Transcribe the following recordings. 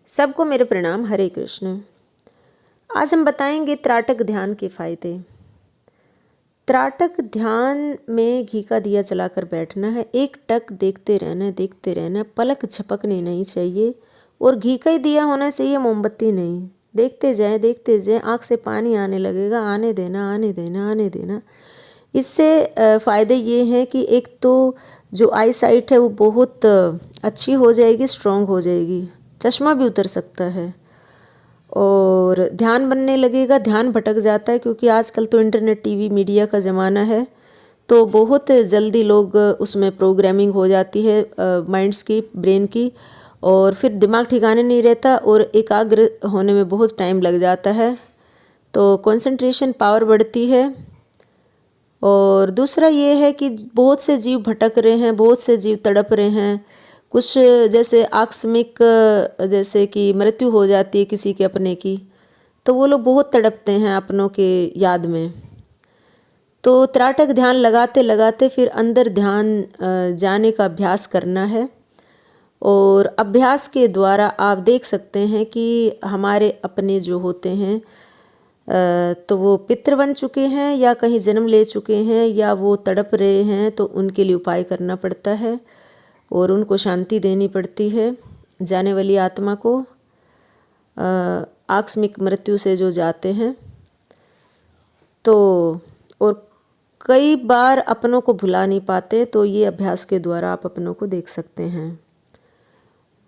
सबको मेरे प्रणाम। हरे कृष्ण। आज हम बताएंगे त्राटक ध्यान के फायदे। त्राटक ध्यान में घी का दिया जलाकर बैठना है, एक टक देखते रहना, पलक झपकनी नहीं चाहिए और घी का ही दिया होना चाहिए, मोमबत्ती नहीं। देखते जाएं, आँख से पानी आने लगेगा, आने देना। इससे फ़ायदे ये हैं कि एक तो जो आई साइट है वो बहुत अच्छी हो जाएगी, स्ट्रॉन्ग हो जाएगी, चश्मा भी उतर सकता है और ध्यान बनने लगेगा। ध्यान भटक जाता है क्योंकि आजकल तो इंटरनेट, टीवी, मीडिया का ज़माना है, तो बहुत जल्दी लोग उसमें प्रोग्रामिंग हो जाती है माइंड्स की, ब्रेन की, और फिर दिमाग ठिकाने नहीं रहता और एकाग्र होने में बहुत टाइम लग जाता है, तो कंसंट्रेशन पावर बढ़ती है। और दूसरा ये है कि बहुत से जीव भटक रहे हैं, बहुत से जीव तड़प रहे हैं। कुछ जैसे आकस्मिक, जैसे कि मृत्यु हो जाती है किसी के अपने की, तो वो लोग बहुत तड़पते हैं अपनों के याद में। तो त्राटक ध्यान लगाते लगाते फिर अंदर ध्यान जाने का अभ्यास करना है और अभ्यास के द्वारा आप देख सकते हैं कि हमारे अपने जो होते हैं तो वो पितृ बन चुके हैं या कहीं जन्म ले चुके हैं या वो तड़प रहे हैं, तो उनके लिए उपाय करना पड़ता है और उनको शांति देनी पड़ती है। जाने वाली आत्मा को, आकस्मिक मृत्यु से जो जाते हैं, तो और कई बार अपनों को भुला नहीं पाते, तो ये अभ्यास के द्वारा आप अपनों को देख सकते हैं।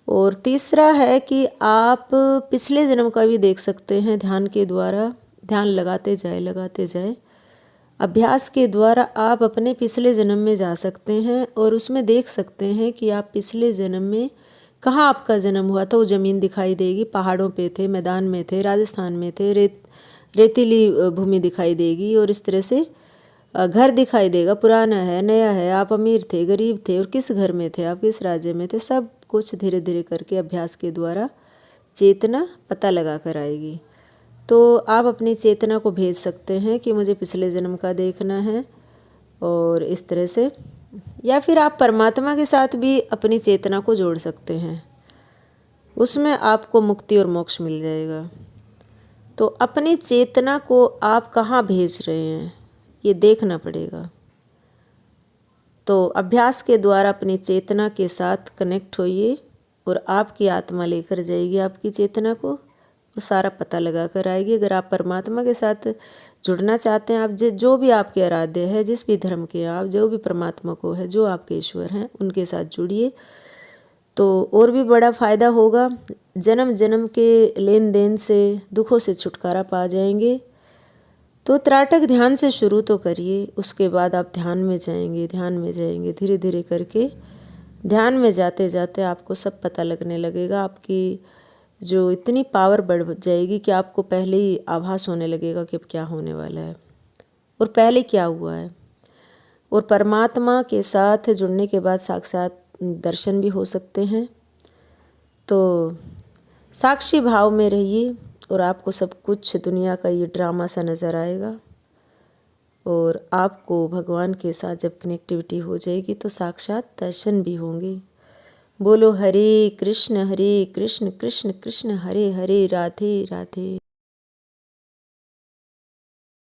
और तीसरा है कि आप पिछले जन्म का भी देख सकते हैं ध्यान के द्वारा। ध्यान लगाते जाए अभ्यास के द्वारा आप अपने पिछले जन्म में जा सकते हैं और उसमें देख सकते हैं कि आप पिछले जन्म में कहाँ आपका जन्म हुआ था। वो ज़मीन दिखाई देगी, पहाड़ों पे थे, मैदान में थे, राजस्थान में थे, रेतीली भूमि दिखाई देगी और इस तरह से घर दिखाई देगा, पुराना है, नया है, आप अमीर थे, गरीब थे और किस घर में थे, आप किस राज्य में थे, सब कुछ धीरे धीरे करके अभ्यास के द्वारा चेतना पता लगा कर आएगी। तो आप अपनी चेतना को भेज सकते हैं कि मुझे पिछले जन्म का देखना है, और इस तरह से, या फिर आप परमात्मा के साथ भी अपनी चेतना को जोड़ सकते हैं, उसमें आपको मुक्ति और मोक्ष मिल जाएगा। तो अपनी चेतना को आप कहाँ भेज रहे हैं ये देखना पड़ेगा। तो अभ्यास के द्वारा अपनी चेतना के साथ कनेक्ट होइए और आपकी आत्मा लेकर जाएगी आपकी चेतना को और सारा पता लगा कर आएगी। अगर आप परमात्मा के साथ जुड़ना चाहते हैं, आप जो भी आपके आराध्य है, जिस भी धर्म के आप, जो भी परमात्मा को है, जो आपके ईश्वर हैं, उनके साथ जुड़िए तो और भी बड़ा फ़ायदा होगा। जन्म जन्म के लेन देन से, दुखों से छुटकारा पा जाएंगे। तो त्राटक ध्यान से शुरू तो करिए, उसके बाद आप ध्यान में जाएंगे धीरे धीरे करके। ध्यान में जाते जाते आपको सब पता लगने लगेगा। आपकी जो इतनी पावर बढ़ जाएगी कि आपको पहले ही आभास होने लगेगा कि अब क्या होने वाला है और पहले क्या हुआ है। और परमात्मा के साथ जुड़ने के बाद साक्षात दर्शन भी हो सकते हैं। तो साक्षी भाव में रहिए और आपको सब कुछ दुनिया का ये ड्रामा सा नज़र आएगा और आपको भगवान के साथ जब कनेक्टिविटी हो जाएगी तो साक्षात दर्शन भी होंगे। बोलो हरे कृष्ण कृष्ण कृष्ण हरे हरे, राधे राधे।